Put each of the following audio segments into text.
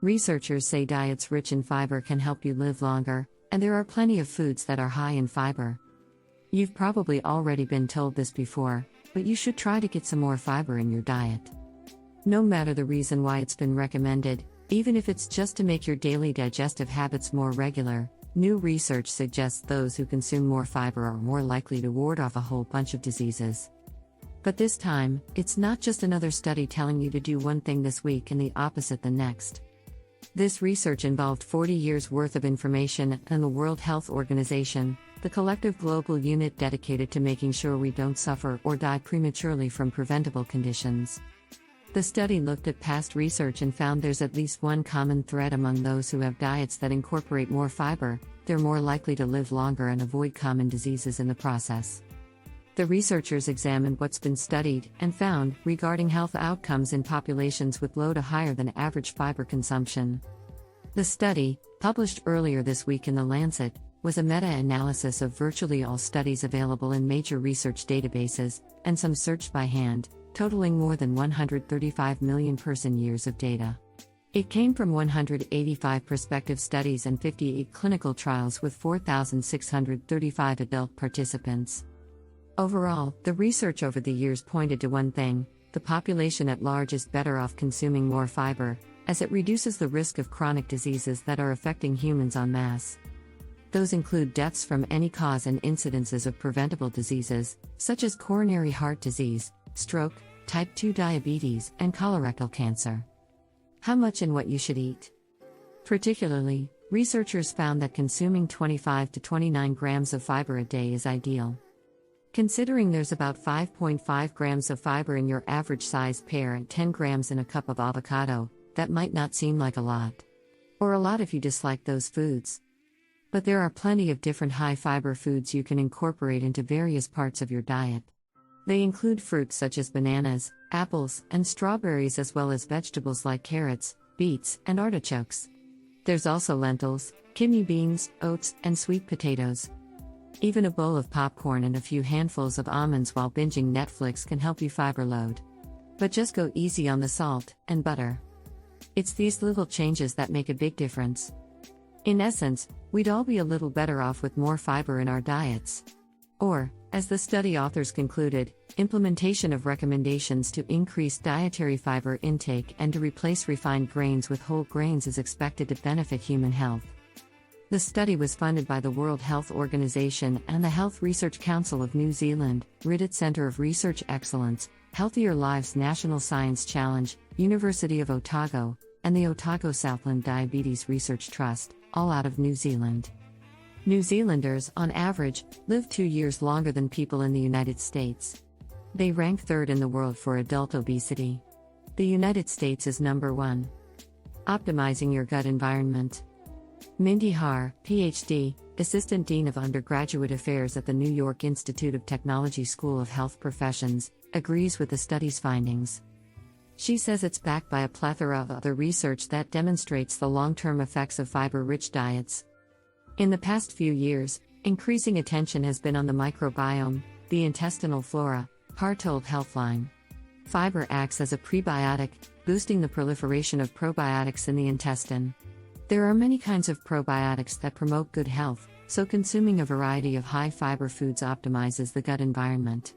Researchers say diets rich in fiber can help you live longer, and there are plenty of foods that are high in fiber. You've probably already been told this before, but you should try to get some more fiber in your diet. No matter the reason why it's been recommended, even if it's just to make your daily digestive habits more regular, new research suggests those who consume more fiber are more likely to ward off a whole bunch of diseases. But this time, it's not just another study telling you to do one thing this week and the opposite the next. This research involved 40 years' worth of information and the World Health Organization, the collective global unit dedicated to making sure we don't suffer or die prematurely from preventable conditions. The study looked at past research and found there's at least one common thread among those who have diets that incorporate more fiber: they're more likely to live longer and avoid common diseases in the process. The researchers examined what's been studied and found regarding health outcomes in populations with low to higher than average fiber consumption. The study, published earlier this week in The Lancet, was a meta-analysis of virtually all studies available in major research databases, and some searched by hand, totaling more than 135 million person-years of data. It came from 185 prospective studies and 58 clinical trials with 4,635 adult participants. Overall, the research over the years pointed to one thing: the population at large is better off consuming more fiber, as it reduces the risk of chronic diseases that are affecting humans en masse. Those include deaths from any cause and incidences of preventable diseases, such as coronary heart disease, stroke, type 2 diabetes, and colorectal cancer. How much and what you should eat? Particularly, researchers found that consuming 25 to 29 grams of fiber a day is ideal. Considering there's about 5.5 grams of fiber in your average-sized pear and 10 grams in a cup of avocado, that might not seem like a lot. Or a lot if you dislike those foods. But there are plenty of different high-fiber foods you can incorporate into various parts of your diet. They include fruits such as bananas, apples, and strawberries, as well as vegetables like carrots, beets, and artichokes. There's also lentils, kidney beans, oats, and sweet potatoes. Even a bowl of popcorn and a few handfuls of almonds while binging Netflix can help you fiber load. But just go easy on the salt and butter. It's these little changes that make a big difference. In essence, we'd all be a little better off with more fiber in our diets. Or, as the study authors concluded, implementation of recommendations to increase dietary fiber intake and to replace refined grains with whole grains is expected to benefit human health. The study was funded by the World Health Organization and the Health Research Council of New Zealand, Ridet Centre of Research Excellence, Healthier Lives National Science Challenge, University of Otago, and the Otago Southland Diabetes Research Trust, all out of New Zealand. New Zealanders, on average, live 2 years longer than people in the United States. They rank third in the world for adult obesity. The United States is number 1. Optimizing your gut environment. Mindy Har, Ph.D., Assistant Dean of Undergraduate Affairs at the New York Institute of Technology School of Health Professions, agrees with the study's findings. She says it's backed by a plethora of other research that demonstrates the long-term effects of fiber-rich diets. In the past few years, increasing attention has been on the microbiome, the intestinal flora, Har told Healthline. Fiber acts as a prebiotic, boosting the proliferation of probiotics in the intestine. There are many kinds of probiotics that promote good health, so consuming a variety of high-fiber foods optimizes the gut environment.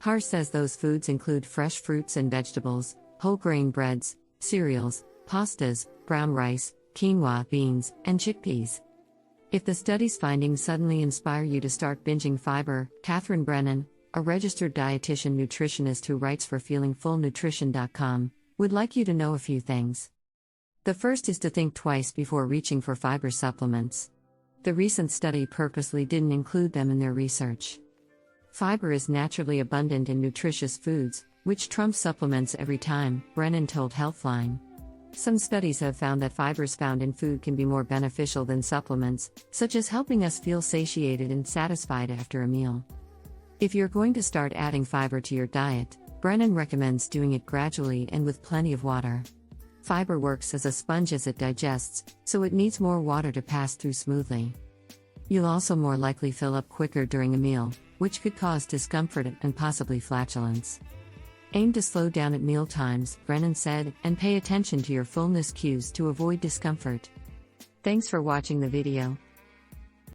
Har says those foods include fresh fruits and vegetables, whole-grain breads, cereals, pastas, brown rice, quinoa beans, and chickpeas. If the study's findings suddenly inspire you to start binging fiber, Catherine Brennan, a registered dietitian nutritionist who writes for feelingfullnutrition.com, would like you to know a few things. The first is to think twice before reaching for fiber supplements. The recent study purposely didn't include them in their research. Fiber is naturally abundant in nutritious foods, which trumps supplements every time, Brennan told Healthline. Some studies have found that fibers found in food can be more beneficial than supplements, such as helping us feel satiated and satisfied after a meal. If you're going to start adding fiber to your diet, Brennan recommends doing it gradually and with plenty of water. Fiber works as a sponge as it digests, so it needs more water to pass through smoothly. You'll also more likely fill up quicker during a meal, which could cause discomfort and possibly flatulence. Aim to slow down at meal times, Brennan said, and pay attention to your fullness cues to avoid discomfort. Thanks for watching the video.